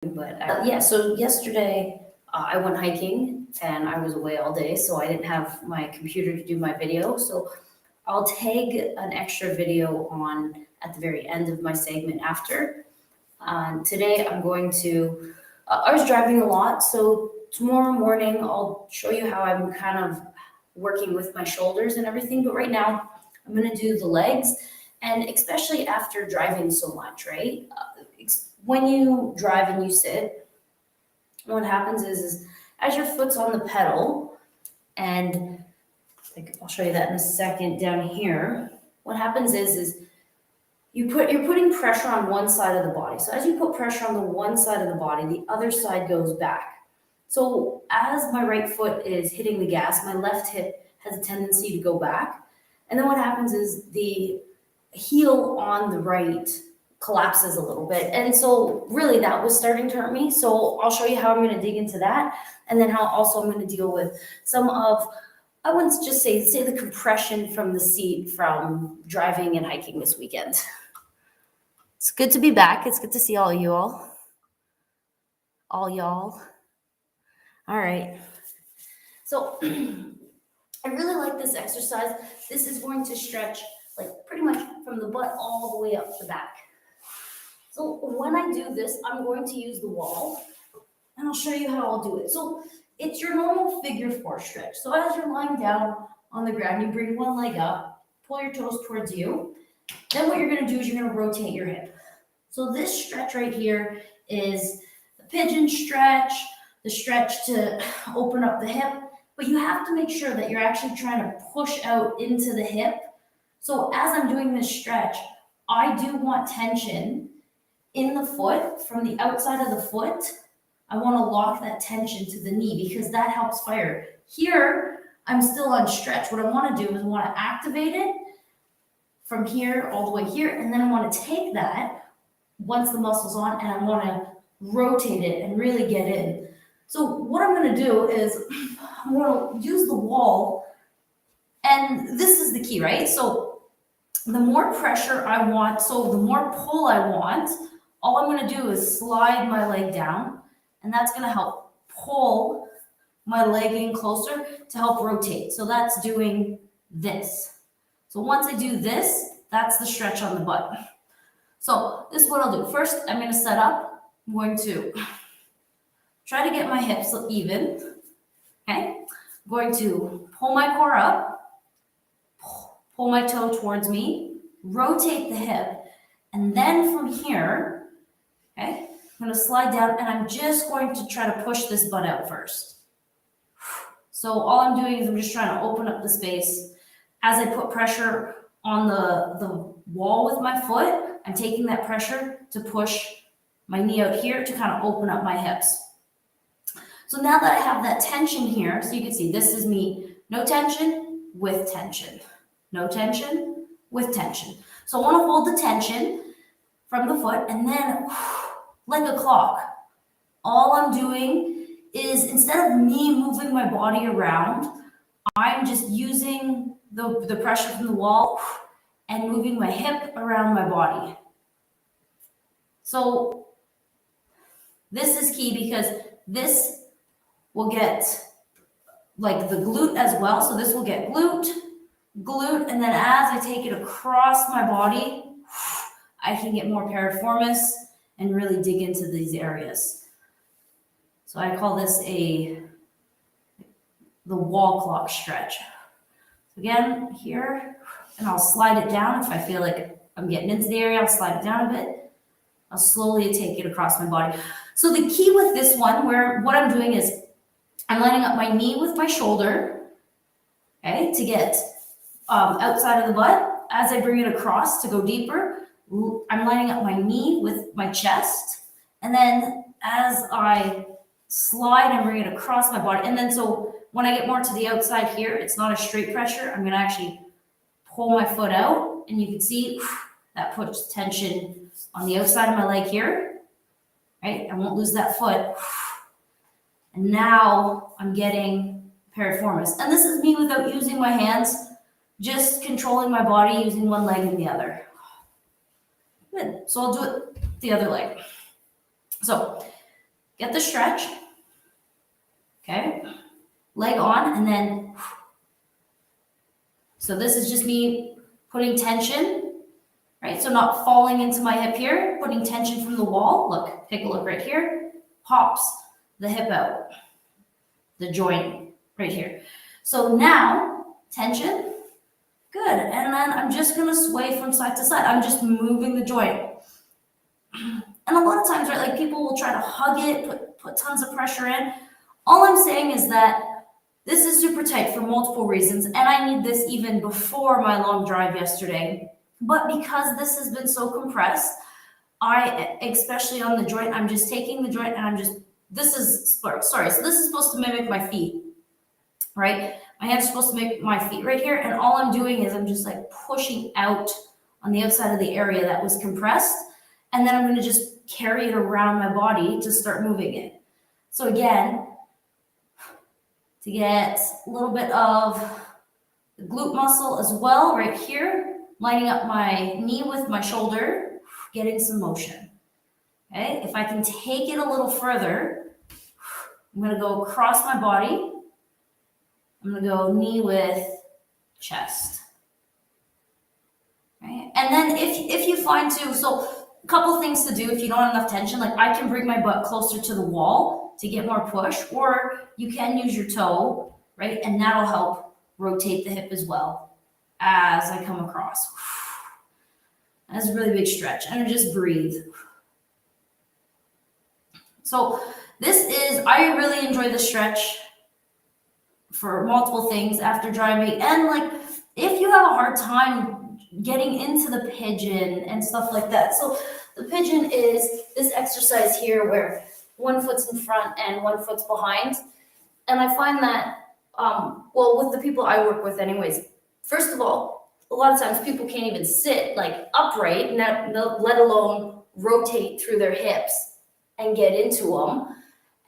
But yeah, so yesterday I went hiking and I was away all day, so I didn't have my computer to do my video. So I'll tag an extra video on at the very end of my segment after. Today I'm going to, I was driving a lot, so tomorrow morning I'll show you how I'm kind of working with my shoulders and everything. But right now I'm going to do the legs, and especially after driving so much, right? When you drive and you sit, what happens is as your foot's on the pedal, and like I'll show you that in a second down here. What happens is you're putting pressure on one side of the body. So as you put pressure on the one side of the body, the other side goes back. So as my right foot is hitting the gas, my left hip has a tendency to go back. And then what happens is the heel on the right collapses a little bit. And so really that was starting to hurt me. So I'll show you how I'm going to dig into that, and then how also I'm going to deal with some of, I wouldn't just say the compression from the seat from driving and hiking this weekend. It's good to be back. It's good to see all you all. All y'all. All right. So I really like this exercise. This is going to stretch like pretty much from the butt all the way up the back. So when I do this, I'm going to use the wall, and I'll show you how I'll do it. So it's your normal figure four stretch. So as you're lying down on the ground, you bring one leg up, pull your toes towards you. Then what you're going to do is you're going to rotate your hip. So this stretch right here is the pigeon stretch, the stretch to open up the hip, but you have to make sure that you're actually trying to push out into the hip. So as I'm doing this stretch, I do want tension in the foot, from the outside of the foot. I want to lock that tension to the knee because that helps fire. Here, I'm still on stretch. What I want to do is I want to activate it from here all the way here, and then I want to take that once the muscle's on, and I want to rotate it and really get in. So what I'm going to do is I'm going to use the wall, and this is the key, right? So the more pressure I want, so the more pull I want, all I'm going to do is slide my leg down, and that's going to help pull my leg in closer to help rotate. So that's doing this. So once I do this, that's the stretch on the butt. So this is what I'll do. First, I'm going to set up. I'm going to try to get my hips even. Okay. I'm going to pull my core up, pull my toe towards me, rotate the hip, and then from here, okay, I'm going to slide down, and I'm just going to try to push this butt out first. So all I'm doing is I'm just trying to open up the space. As I put pressure on the wall with my foot, I'm taking that pressure to push my knee out here to kind of open up my hips. So now that I have that tension here, so you can see this is me, no tension, with tension. No tension, with tension. So I want to hold the tension from the foot, and then like a clock, all I'm doing is, instead of me moving my body around, I'm just using the pressure from the wall and moving my hip around my body. So this is key because this will get like the glute as well. So this will get glute, and then as I take it across my body, I can get more piriformis and really dig into these areas. So I call this the wall clock stretch. Again, here, and I'll slide it down. If I feel like I'm getting into the area, I'll slide it down a bit. I'll slowly take it across my body. So the key with this one, where what I'm doing is I'm lining up my knee with my shoulder, okay, to get outside of the butt. As I bring it across to go deeper, I'm lining up my knee with my chest. And then as I slide and bring it across my body, and then so when I get more to the outside here, it's not a straight pressure. I'm going to actually pull my foot out, and you can see that puts tension on the outside of my leg here, right? I won't lose that foot. And now I'm getting piriformis. And this is me without using my hands, just controlling my body using one leg and the other. Good. So I'll do it the other leg. So get the stretch, okay? Leg on, and then, so this is just me putting tension, right? So not falling into my hip here, putting tension from the wall. Look, take a look right here. Pops the hip out, the joint right here. So now, tension, good. And then I'm just gonna sway from side to side. I'm just moving the joint. And a lot of times, right, like people will try to hug it, put tons of pressure in. All I'm saying is that this is super tight for multiple reasons, and I need this even before my long drive yesterday. But because this has been so compressed, especially on the joint, I'm just taking the joint and I'm just, so this is supposed to mimic my feet, right? My hand's supposed to make my feet right here, and all I'm doing is I'm just like pushing out on the outside of the area that was compressed, and then I'm gonna just carry it around my body to start moving it. So again, to get a little bit of the glute muscle as well, right here, lining up my knee with my shoulder, getting some motion. Okay, if I can take it a little further, I'm gonna go across my body. I'm gonna go knee with chest. Right? And then if you find too, so a couple things to do if you don't have enough tension, like I can bring my butt closer to the wall to get more push, or you can use your toe, right? And that'll help rotate the hip as well as I come across. That's a really big stretch. And just breathe. So I really enjoy the stretch for multiple things after driving. And like, if you have a hard time getting into the pigeon and stuff like that. So the pigeon is this exercise here where one foot's in front and one foot's behind. And I find that, with the people I work with anyways, first of all, a lot of times people can't even sit like upright, let alone rotate through their hips and get into them.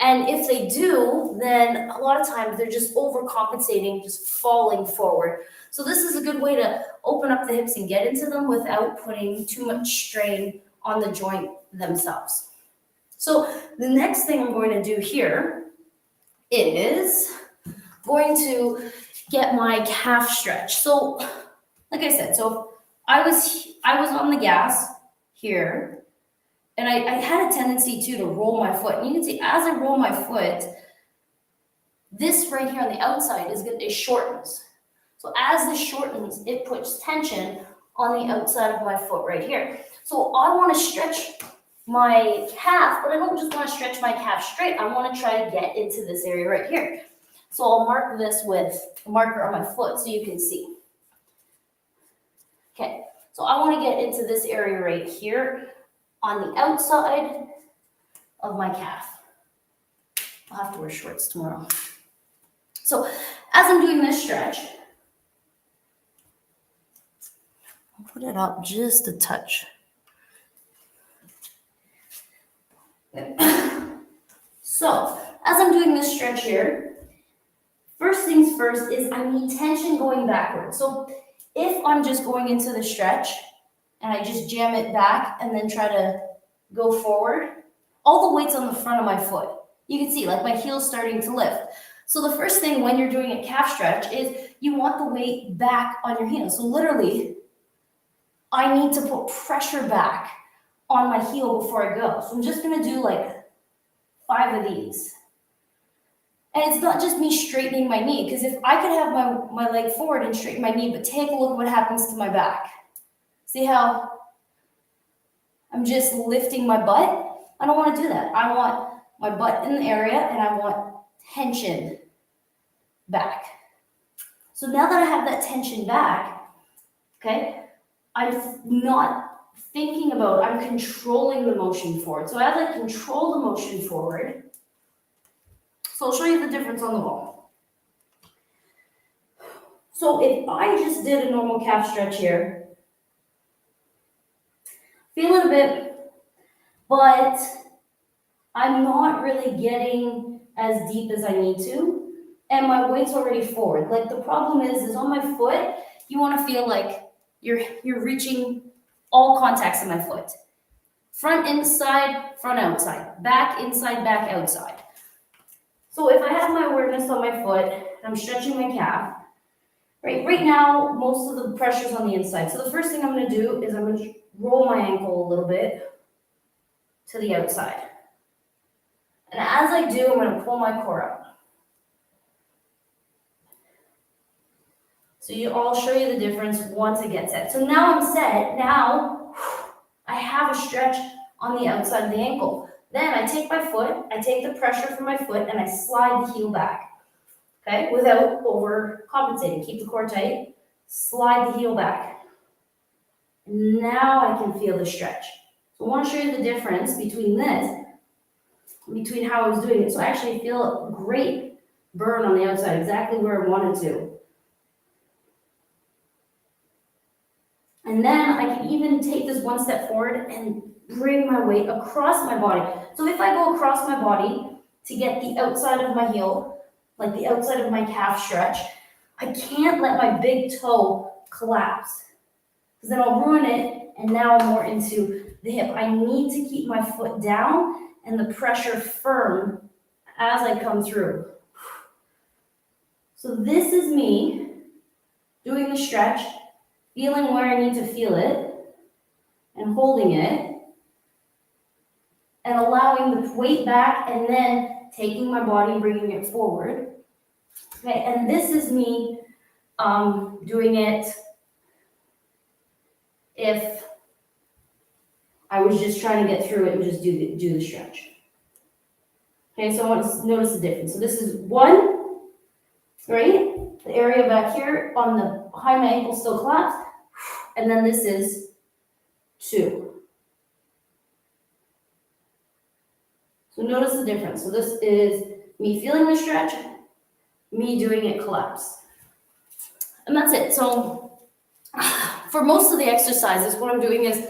And if they do, then a lot of times they're just overcompensating, just falling forward. So this is a good way to open up the hips and get into them without putting too much strain on the joint themselves. So the next thing I'm going to do here is going to get my calf stretch. So like I said, so I was on the gas here, and I had a tendency to roll my foot. And you can see as I roll my foot, this right here on the outside it shortens. So as this shortens, it puts tension on the outside of my foot right here. So I want to stretch my calf, but I don't just want to stretch my calf straight. I want to try to get into this area right here. So I'll mark this with a marker on my foot so you can see. Okay, so I want to get into this area right here on the outside of my calf. I'll have to wear shorts tomorrow. So as I'm doing this stretch, I'll put it up just a touch. So as I'm doing this stretch here, first things first is I need tension going backwards. So if I'm just going into the stretch and I just jam it back and then try to go forward, all the weight's on the front of my foot. You can see like my heel's starting to lift. So the first thing when you're doing a calf stretch is you want the weight back on your heel. So literally, I need to put pressure back on my heel before I go. So I'm just gonna do like 5 of these. And it's not just me straightening my knee, because if I could have my leg forward and straighten my knee, but take a look what happens to my back. See how I'm just lifting my butt? I don't want to do that. I want my butt in the area and I want tension back. So now that I have that tension back, okay, I'm not thinking about, I'm controlling the motion forward. So as I control the motion forward, so I'll show you the difference on the wall. So if I just did a normal calf stretch here, feel it a bit, but I'm not really getting as deep as I need to, and my weight's already forward. Like the problem is on my foot, you want to feel like you're reaching all contacts in my foot. Front inside, front outside. Back inside, back outside. So if I have my awareness on my foot, and I'm stretching my calf, right now, most of the pressure's on the inside. So the first thing I'm gonna do is I'm gonna roll my ankle a little bit to the outside. And as I do, I'm gonna pull my core up. So I'll show you the difference once it gets set. So now I'm set. Now I have a stretch on the outside of the ankle. Then I take my foot, I take the pressure from my foot, and I slide the heel back. Okay, without overcompensating. Keep the core tight. Slide the heel back. Now I can feel the stretch. So I want to show you the difference between this, between how I was doing it. So I actually feel a great burn on the outside, exactly where I wanted to. And then I can even take this one step forward and bring my weight across my body. So if I go across my body to get the outside of my heel, like the outside of my calf stretch, I can't let my big toe collapse, because then I'll ruin it, and now I'm more into the hip. I need to keep my foot down and the pressure firm as I come through. So this is me doing the stretch, feeling where I need to feel it, and holding it, and allowing the weight back, and then taking my body, bringing it forward. Okay, and this is me doing it if I was just trying to get through it and just do the stretch. Okay, so I want to notice the difference. So this is 1, right? The area back here on the behind my ankle still collapsed. And then this is 2. So notice the difference. So this is me feeling the stretch, me doing it collapse. And that's it. So for most of the exercises, what I'm doing is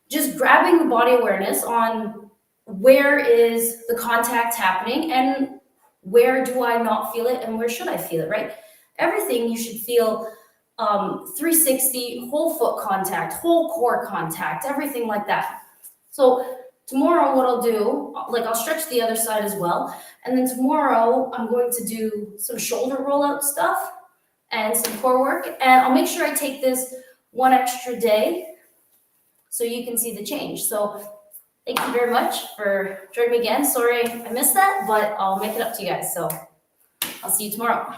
just grabbing the body awareness on where is the contact happening and where do I not feel it and where should I feel it, right? Everything you should feel 360, whole foot contact, whole core contact, everything like that. So tomorrow what I'll do, like I'll stretch the other side as well. And then tomorrow I'm going to do some shoulder rollout stuff and some core work. And I'll make sure I take this one extra day so you can see the change. So thank you very much for joining me again. Sorry I missed that, but I'll make it up to you guys. So I'll see you tomorrow.